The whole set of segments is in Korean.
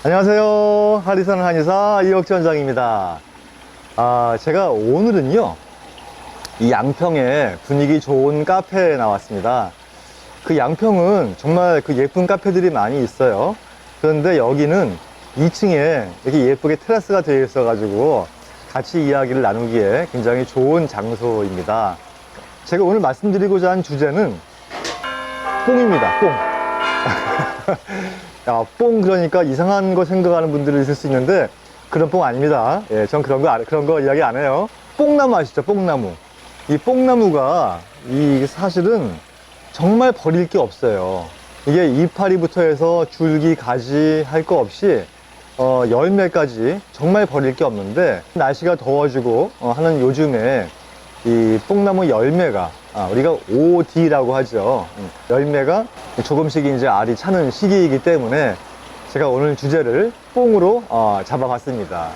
안녕하세요. 한리산 한의사 이혁지 원장입니다. 제가 오늘은요, 이 양평에 분위기 좋은 카페에 나왔습니다. 그 양평은 정말 그 예쁜 카페들이 많이 있어요. 그런데 여기는 2층에 이렇게 예쁘게 테라스가 되어 있어가지고 같이 이야기를 나누기에 굉장히 좋은 장소입니다. 제가 오늘 말씀드리고자 한 주제는 뽕입니다. 뽕. 뽕 그러니까 이상한 거 생각하는 분들이 있을 수 있는데 그런 뽕 아닙니다. 예, 전 그런 거 이야기 안 해요. 뽕나무 아시죠? 뽕나무. 이 뽕나무가 사실은 정말 버릴 게 없어요. 이게 이파리부터 해서 줄기, 가지 할 거 없이 열매까지 정말 버릴 게 없는데 날씨가 더워지고 하는 요즘에 이 뽕나무 열매가 우리가 OD라고 하죠. 열매가 조금씩 이제 알이 차는 시기이기 때문에 제가 오늘 주제를 뽕으로 잡아봤습니다.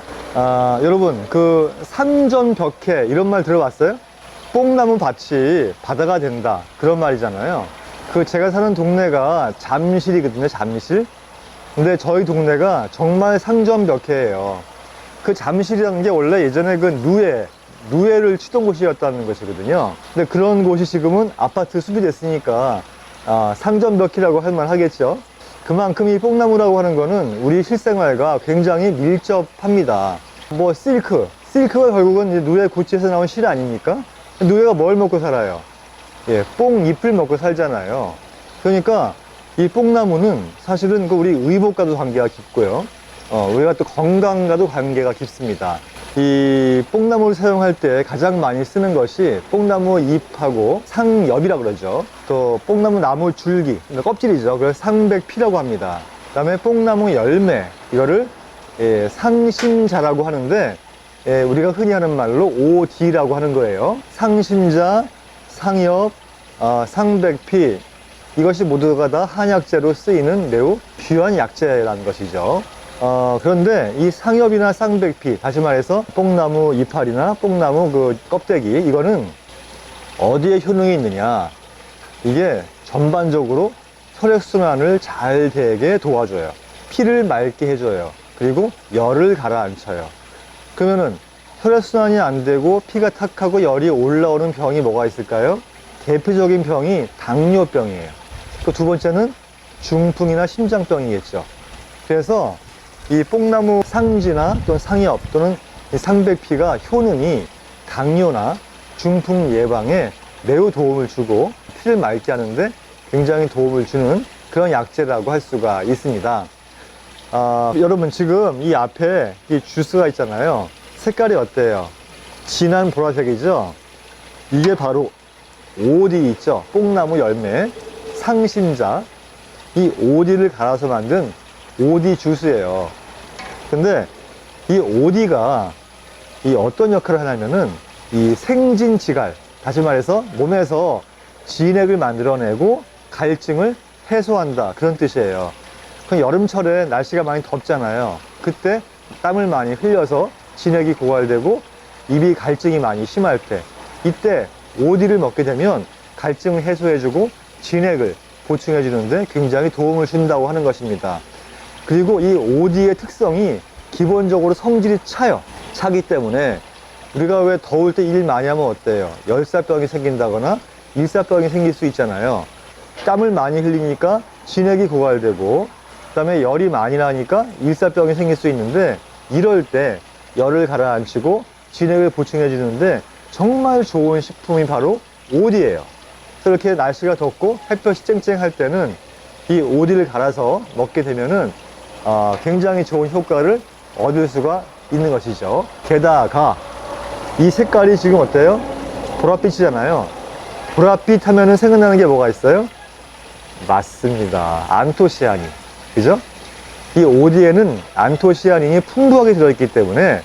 여러분 그 산전벽해 이런 말 들어봤어요? 뽕나무 밭이 바다가 된다 그런 말이잖아요. 그 제가 사는 동네가 잠실이거든요. 잠실. 근데 저희 동네가 정말 상전벽해예요. 그 잠실이라는 게 원래 예전에 그 누에를 치던 곳이었다는 것이거든요. 근데 그런 곳이 지금은 아파트 숲이 됐으니까 상전벽이라고 할 만하겠죠. 그만큼 이 뽕나무라고 하는 거는 우리 실생활과 굉장히 밀접합니다. 뭐 실크가 결국은 이제 누에 고치에서 나온 실 아닙니까? 누에가 뭘 먹고 살아요? 예, 뽕 잎을 먹고 살잖아요. 그러니까 이 뽕나무는 사실은 그 우리 의복과도 관계가 깊고요. 우리가 또 건강과도 관계가 깊습니다. 이 뽕나무를 사용할 때 가장 많이 쓰는 것이 뽕나무 잎하고 상엽이라고 그러죠. 또 뽕나무 나무 줄기, 껍질이죠. 그래서 상백피라고 합니다. 그 다음에 뽕나무 열매, 이거를 상신자라고 하는데 우리가 흔히 하는 말로 OD라고 하는 거예요. 상신자, 상엽, 상백피, 이것이 모두가 다 한약재로 쓰이는 매우 귀한 약재라는 것이죠. 그런데 이 상엽이나 쌍백피, 다시 말해서 뽕나무 이파리나 뽕나무 그 껍데기, 이거는 어디에 효능이 있느냐? 이게 전반적으로 혈액순환을 잘 되게 도와줘요. 피를 맑게 해줘요. 그리고 열을 가라앉혀요. 그러면은 혈액순환이 안 되고 피가 탁하고 열이 올라오는 병이 뭐가 있을까요? 대표적인 병이 당뇨병이에요. 그 두 번째는 중풍이나 심장병이겠죠. 그래서 이 뽕나무 상지나 또는 상엽 또는 상백피가 효능이 당뇨나 중풍 예방에 매우 도움을 주고 피를 맑게 하는데 굉장히 도움을 주는 그런 약재라고 할 수가 있습니다. 여러분 지금 이 앞에 이 주스가 있잖아요. 색깔이 어때요? 진한 보라색이죠? 이게 바로 OD 있죠? 뽕나무 열매 상신자, 이 OD를 갈아서 만든 OD 주스예요. 근데 이 OD가 이 어떤 역할을 하냐면은 이 생진지갈, 다시 말해서 몸에서 진액을 만들어내고 갈증을 해소한다 그런 뜻이에요. 그 여름철에 날씨가 많이 덥잖아요. 그때 땀을 많이 흘려서 진액이 고갈되고 입이 갈증이 많이 심할 때 이때 OD를 먹게 되면 갈증을 해소해주고 진액을 보충해 주는데 굉장히 도움을 준다고 하는 것입니다. 그리고 이 OD의 특성이 기본적으로 성질이 차요. 차기 때문에 우리가 왜 더울 때 일 많이 하면 어때요? 열사병이 생긴다거나 일사병이 생길 수 있잖아요. 땀을 많이 흘리니까 진액이 고갈되고 그다음에 열이 많이 나니까 일사병이 생길 수 있는데 이럴 때 열을 가라앉히고 진액을 보충해 주는데 정말 좋은 식품이 바로 OD예요. 이렇게 날씨가 덥고 햇볕이 쨍쨍할 때는 이 OD를 갈아서 먹게 되면은 굉장히 좋은 효과를 얻을 수가 있는 것이죠. 게다가 이 색깔이 지금 어때요? 보랏빛이잖아요. 보랏빛 하면은 생각나는 게 뭐가 있어요? 맞습니다. 안토시아닌. 그죠? 이 OD에는 안토시아닌이 풍부하게 들어있기 때문에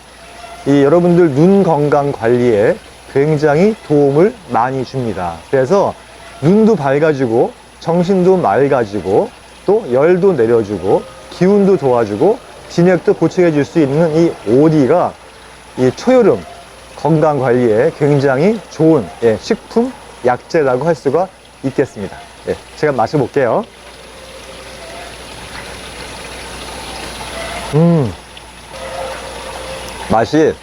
이 여러분들 눈 건강 관리에 굉장히 도움을 많이 줍니다. 그래서 눈도 밝아지고 정신도 맑아지고 또 열도 내려주고 기운도 도와주고 진액도 보충해 줄 수 있는 이 OD가 이 초여름 건강 관리에 굉장히 좋은 식품 약재라고 할 수가 있겠습니다. 제가 마셔볼게요. 맛이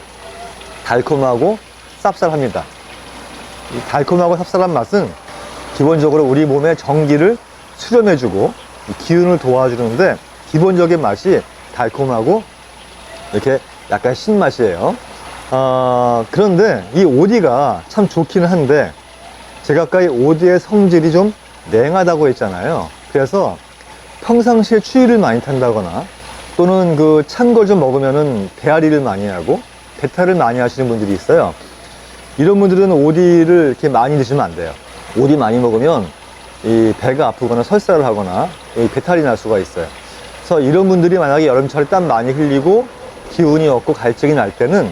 달콤하고 쌉쌀합니다. 이 달콤하고 쌉쌀한 맛은 기본적으로 우리 몸의 전기를 수렴해주고 기운을 도와주는데, 기본적인 맛이 달콤하고 이렇게 약간 신맛이에요. 그런데 이 오디가 참 좋기는 한데, 제가 아까 이 오디의 성질이 좀 냉하다고 했잖아요. 그래서 평상시에 추위를 많이 탄다거나, 또는 그 찬 걸 좀 먹으면은 배앓이를 많이 하고 배탈을 많이 하시는 분들이 있어요. 이런 분들은 오디를 이렇게 많이 드시면 안 돼요. 오디 많이 먹으면 이 배가 아프거나 설사를 하거나 이 배탈이 날 수가 있어요. 그래서 이런 분들이 만약에 여름철에 땀 많이 흘리고 기운이 없고 갈증이 날 때는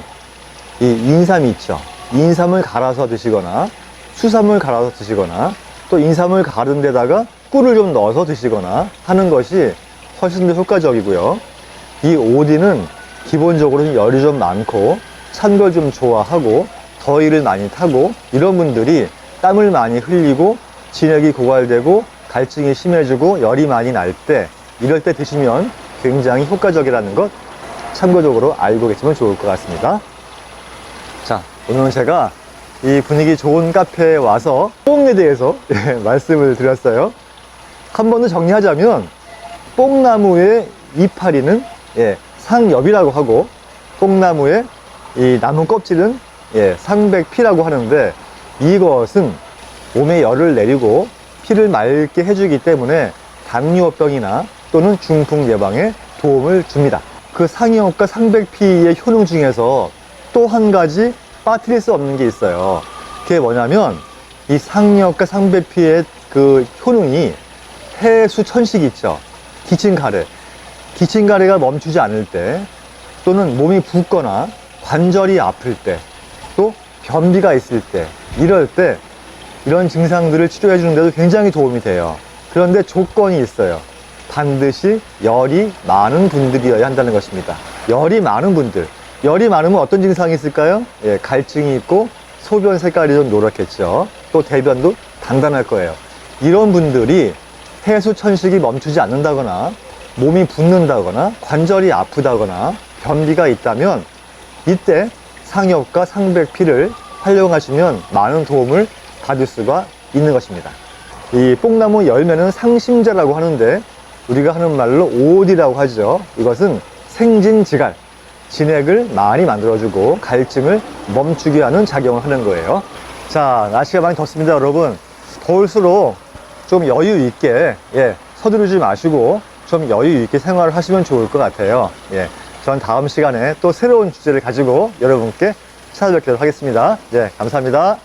이 인삼이 있죠. 인삼을 갈아서 드시거나, 수삼을 갈아서 드시거나, 또 인삼을 갈은 데다가 꿀을 좀 넣어서 드시거나 하는 것이 훨씬 더 효과적이고요. 이 오디는 기본적으로 열이 좀 많고 찬 걸 좀 좋아하고 더위를 많이 타고, 이런 분들이 땀을 많이 흘리고 진액이 고갈되고 갈증이 심해지고 열이 많이 날 때, 이럴 때 드시면 굉장히 효과적이라는 것 참고적으로 알고 계시면 좋을 것 같습니다. 자, 오늘은 제가 이 분위기 좋은 카페에 와서 뽕에 대해서 말씀을 드렸어요. 한 번 더 정리하자면, 뽕나무의 이파리는 상엽이라고 하고, 뽕나무의 이 나무 껍질은 상백피라고 하는데, 이것은 몸에 열을 내리고 피를 맑게 해주기 때문에 당뇨병이나 또는 중풍 예방에 도움을 줍니다. 그 상엽과 상백피의 효능 중에서 또 한 가지 빠뜨릴 수 없는 게 있어요. 그게 뭐냐면, 이 상엽과 상백피의 그 효능이 해수천식 있죠. 기침가래. 기침가래가 멈추지 않을 때, 또는 몸이 붓거나 관절이 아플 때, 또 변비가 있을 때, 이럴 때 이런 증상들을 치료해 주는데도 굉장히 도움이 돼요. 그런데 조건이 있어요. 반드시 열이 많은 분들이어야 한다는 것입니다. 열이 많은 분들. 열이 많으면 어떤 증상이 있을까요? 갈증이 있고 소변 색깔이 좀 노랗겠죠. 또 대변도 단단할 거예요. 이런 분들이 해수천식이 멈추지 않는다거나, 몸이 붓는다거나, 관절이 아프다거나, 변비가 있다면, 이때 상엽과 상백피를 활용하시면 많은 도움을 받을 수가 있는 것입니다. 이 뽕나무 열매는 상심제라고 하는데, 우리가 하는 말로 오디라고 하죠. 이것은 생진지갈, 진액을 많이 만들어주고 갈증을 멈추게 하는 작용을 하는 거예요. 자, 날씨가 많이 덥습니다, 여러분. 더울수록 좀 여유 있게, 서두르지 마시고 좀 여유 있게 생활을 하시면 좋을 것 같아요. 전 다음 시간에 또 새로운 주제를 가지고 여러분께 찾아뵙도록 하겠습니다. 감사합니다.